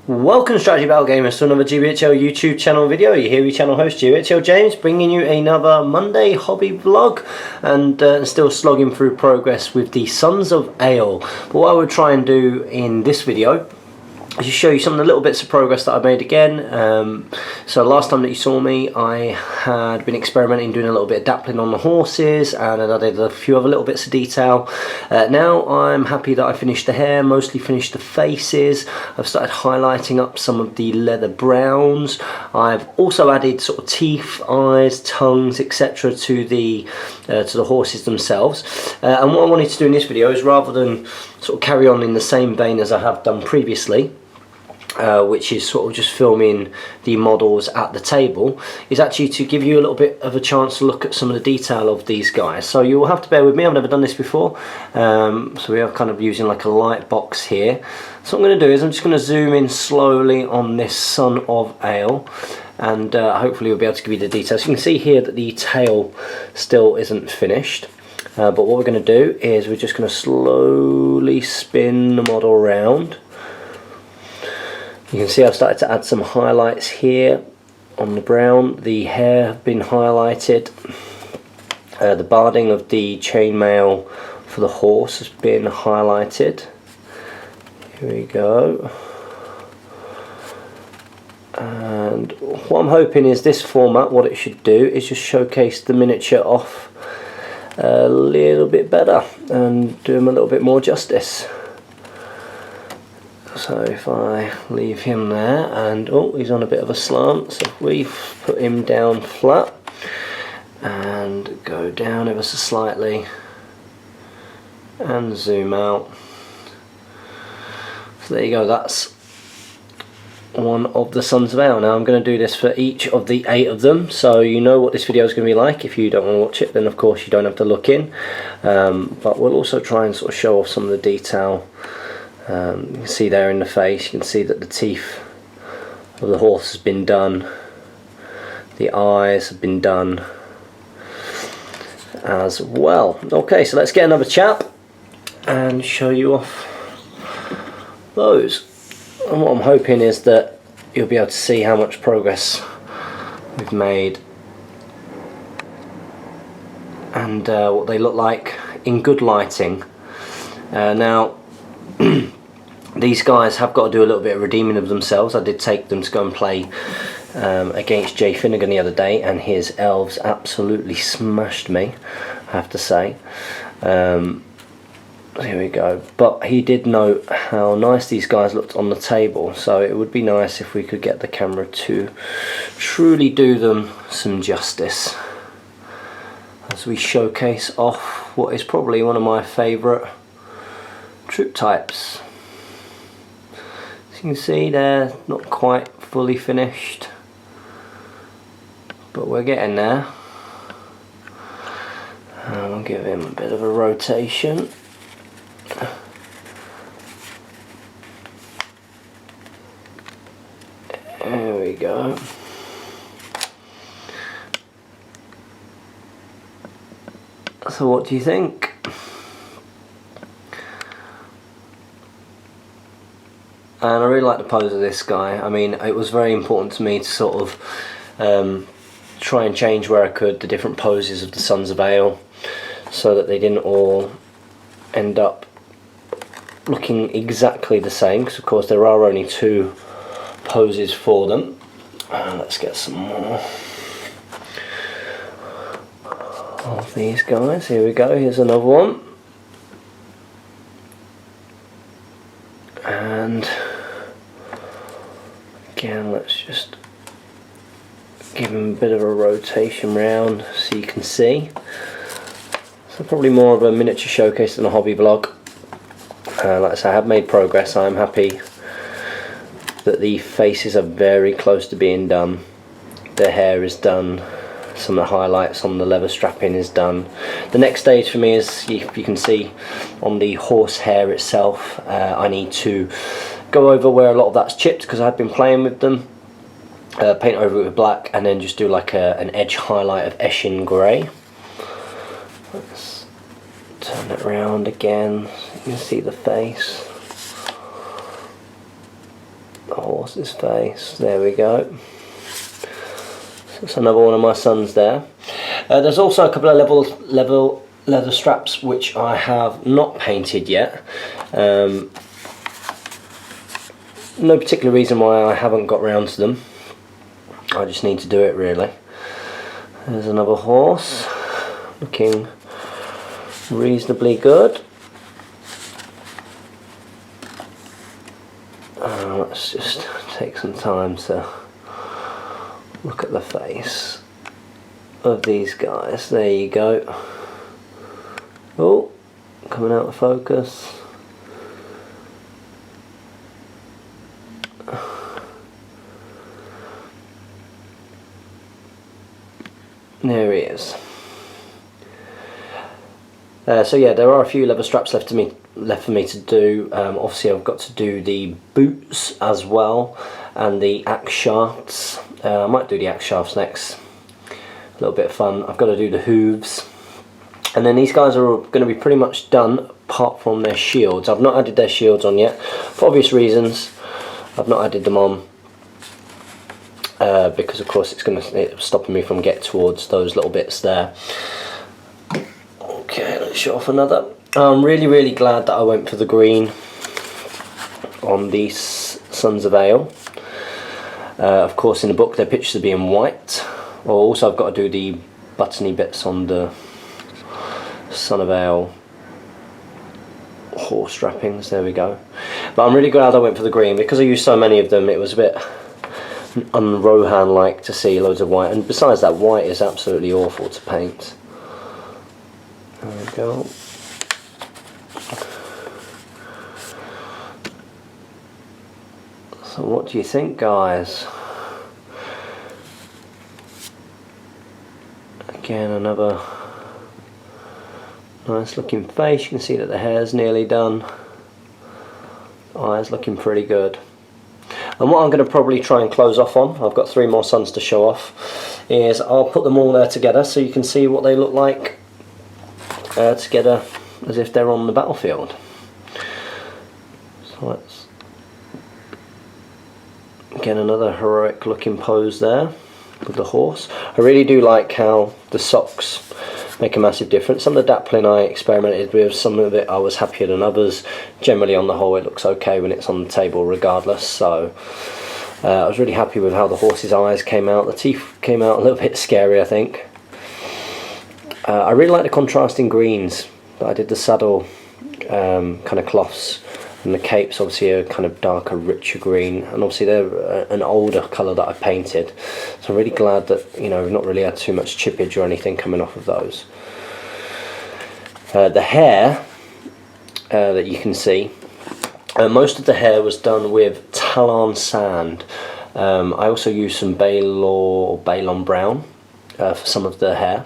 Welcome Strategy Battle Gamers to another GBHL YouTube channel video. You're here with channel host GBHL James, bringing you another Monday hobby vlog, and still slogging through progress with the Sons of Eorl. But what I would try and do in this video is just show you some of the little bits of progress that I've made again. So last time that you saw me, I had been experimenting, doing a little bit of dappling on the horses, and I did a few other little bits of detail. Now I'm happy that I finished the hair, mostly finished the faces. I've started highlighting up some of the leather browns. I've also added sort of teeth, eyes, tongues, etc. to the horses themselves. And what I wanted to do in this video is, rather than sort of carry on in the same vein as I have done previously, which is sort of just filming the models at the table, is actually to give you a little bit of a chance to look at some of the detail of these guys. So you will have to bear with me, I've never done this before, so we are kind of using like a light box here. So what I'm going to do is I'm just going to zoom in slowly on this Son of Eorl, and hopefully we'll be able to give you the details. You can see here that the tail still isn't finished. But what we're going to do is we're just going to slowly spin the model around. You can see I've started to add some highlights here on the brown. The hair have been highlighted. The barding of the chainmail for the horse has been highlighted. Here we go. And what I'm hoping is this format, what it should do is just showcase the miniature off a little bit better and do him a little bit more justice. So if I leave him there, and oh, he's on a bit of a slant, so if we put him down flat and go down ever so slightly and zoom out. So there you go, that's one of the Sons of Eorl. Now I'm going to do this for each of the 8 of them, so you know what this video is going to be like. If you don't want to watch it, then of course you don't have to look in, but we'll also try and sort of show off some of the detail. You can see there in the face, you can see that the teeth of the horse has been done, the eyes have been done as well. Okay, so let's get another chap and show you off those. And what I'm hoping is that you'll be able to see how much progress we've made and what they look like in good lighting. Now these guys have got to do a little bit of redeeming of themselves. I did take them to go and play against Jay Finnegan the other day, and his elves absolutely smashed me, I have to say. Here we go. But he did note how nice these guys looked on the table, so it would be nice if we could get the camera to truly do them some justice as we showcase off what is probably one of my favourite troop types. As you can see, they're not quite fully finished, but we're getting there. And we'll give him a bit of a rotation. There we go. So what do you think? And I really like the pose of this guy. I mean, it was very important to me to sort of try and change where I could the different poses of the Sons of Eorl, so that they didn't all end up looking exactly the same, because of course there are only 2 poses for them. Let's get some more of these guys. Here we go, here's another one. And again, let's just give him a bit of a rotation round so you can see. So probably more of a miniature showcase than a hobby vlog. Like I say, I have made progress. I'm happy that the faces are very close to being done. The hair is done. Some of the highlights on the leather strapping is done. The next stage for me is, if you can see on the horse hair itself, I need to go over where a lot of that's chipped, because I've been playing with them. Paint over it with black, and then just do like an edge highlight of Eshin grey. Let's turn it around again so you can see the face. the horse's face. There we go. So that's another one of my sons there. There's also a couple of level leather straps which I have not painted yet. No particular reason why I haven't got round to them. I just need to do it really. There's another horse looking reasonably good. Let's just take some time to look at the face of these guys. There you go. Oh, coming out of focus. There he is. So yeah, there are a few leather straps left for me to do. Obviously I've got to do the boots as well, and the axe shafts. I might do the axe shafts next. A little bit of fun. I've got to do the hooves, and then these guys are going to be pretty much done apart from their shields. I've not added their shields on yet for obvious reasons. I've not added them on because of course it's stopping me from getting towards those little bits there. Okay, let's show off another. I'm really glad that I went for the green on these Sons of Eorl. Of course in the book they're pictured to be in white. Well, also I've got to do the buttony bits on the Son of Eorl horse strappings. There we go. But I'm really glad I went for the green because I used so many of them. It was a bit un-Rohan like to see loads of white, and besides that, white is absolutely awful to paint. There we go. So what do you think, guys? Again, another nice looking face. You can see that the hair's nearly done. Eyes looking pretty good. And what I'm going to probably try and close off on, I've got 3 more sons to show off, is I'll put them all there together so you can see what they look like together as if they're on the battlefield. So let's get another heroic looking pose there with the horse. I really do like how the socks make a massive difference. Some of the dappling I experimented with, some of it I was happier than others. Generally on the whole it looks okay when it's on the table regardless, so I was really happy with how the horse's eyes came out. The teeth came out a little bit scary, I think. I really like the contrasting greens, but I did the saddle kind of cloths, and the capes obviously are kind of darker, richer green, and obviously they're an older colour that I painted. So I'm really glad that, you know, we've not really had too much chippage or anything coming off of those. The hair that you can see, most of the hair was done with Talon sand. I also used some Pelennor or Pelennor brown for some of the hair.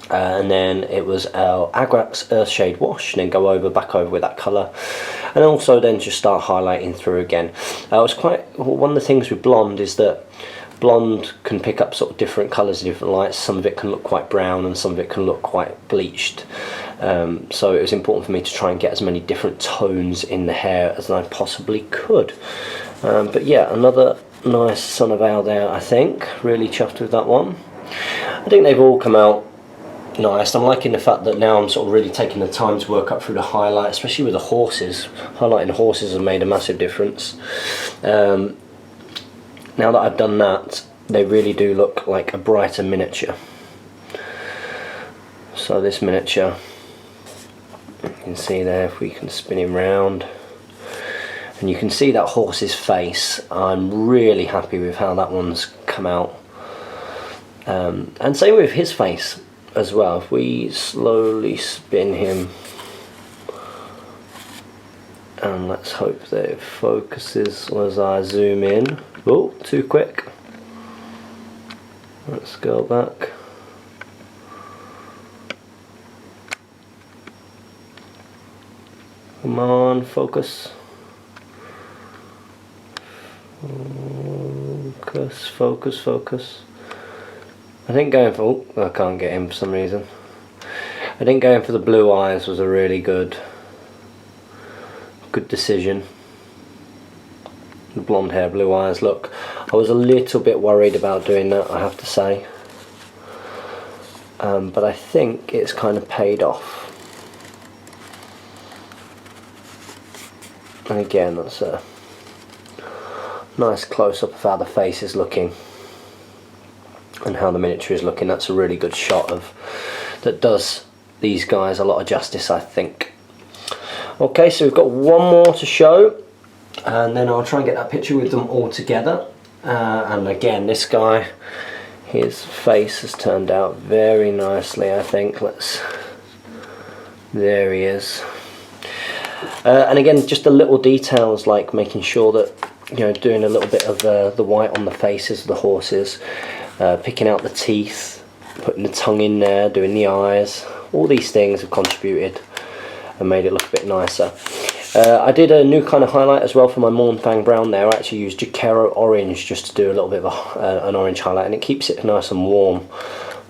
And then it was our Agrax Earthshade wash, and then go back over with that colour, and also then just start highlighting through again. One of the things with blonde is that blonde can pick up sort of different colours and different lights. Some of it can look quite brown and some of it can look quite bleached. So it was important for me to try and get as many different tones in the hair as I possibly could. But yeah, another nice Son of Eorl there, I think. Really chuffed with that one. I think they've all come out nice. I'm liking the fact that now I'm sort of really taking the time to work up through the highlight, especially with the horses. Highlighting the horses has made a massive difference. Now that I've done that, they really do look like a brighter miniature. So this miniature, you can see there, if we can spin him round, and you can see that horse's face. I'm really happy with how that one's come out. And same with his face as well. If we slowly spin him, and let's hope that it focuses as I zoom in. Oh, too quick. Let's go back. Come on, focus. Focus, focus, focus. I think going for, I can't get in for some reason. I think going for the blue eyes was a really good decision. the blonde hair, blue eyes look. I was a little bit worried about doing that, I have to say, but I think it's kind of paid off. And again, that's a nice close-up of how the face is looking and how the miniature is looking. That's a really good shot of that does these guys a lot of justice, I think. Okay, so we've got one more to show, and then I'll try and get that picture with them all together. And again, this guy, his face has turned out very nicely, I think. There he is. And again, just the little details, like making sure that, you know, doing a little bit of the white on the faces of the horses, picking out the teeth, putting the tongue in there, doing the eyes. All these things have contributed and made it look a bit nicer. I did a new kind of highlight as well for my Mornfang Brown there. I actually used Jacaro Orange just to do a little bit of an orange highlight, and it keeps it nice and warm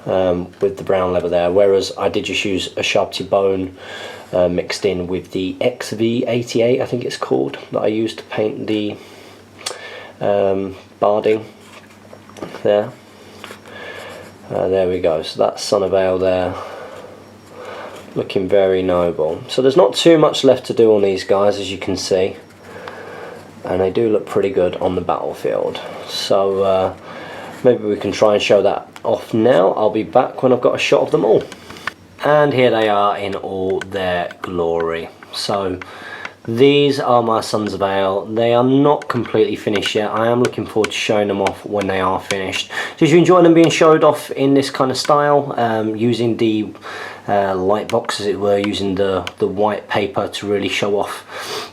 with the brown leather there. Whereas I did just use a Sharpty Bone mixed in with the XV88, I think it's called, that I used to paint the barding there. There we go, so that's Son of Eorl there, looking very noble. So there's not too much left to do on these guys, as you can see, and they do look pretty good on the battlefield. So maybe we can try and show that off now. I'll be back when I've got a shot of them all. And here they are in all their glory. So these are my Sons of Eorl. They are not completely finished yet. I am looking forward to showing them off when they are finished. Did you enjoy them being showed off in this kind of style, using the light box, as it were, using the white paper to really show off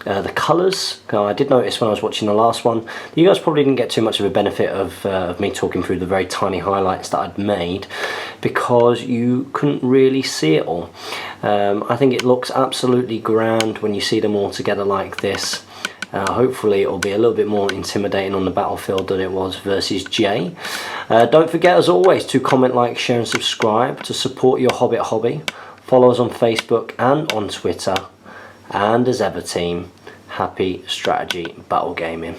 the colours? I did notice when I was watching the last one, you guys probably didn't get too much of a benefit of me talking through the very tiny highlights that I'd made, because you couldn't really see it all. I think it looks absolutely grand when you see them all together like this. Hopefully it'll be a little bit more intimidating on the battlefield than it was versus Jay. Don't forget, as always, to comment, like, share and subscribe to support your Hobbit hobby. Follow us on Facebook and on Twitter. And as ever, team, happy strategy battle gaming.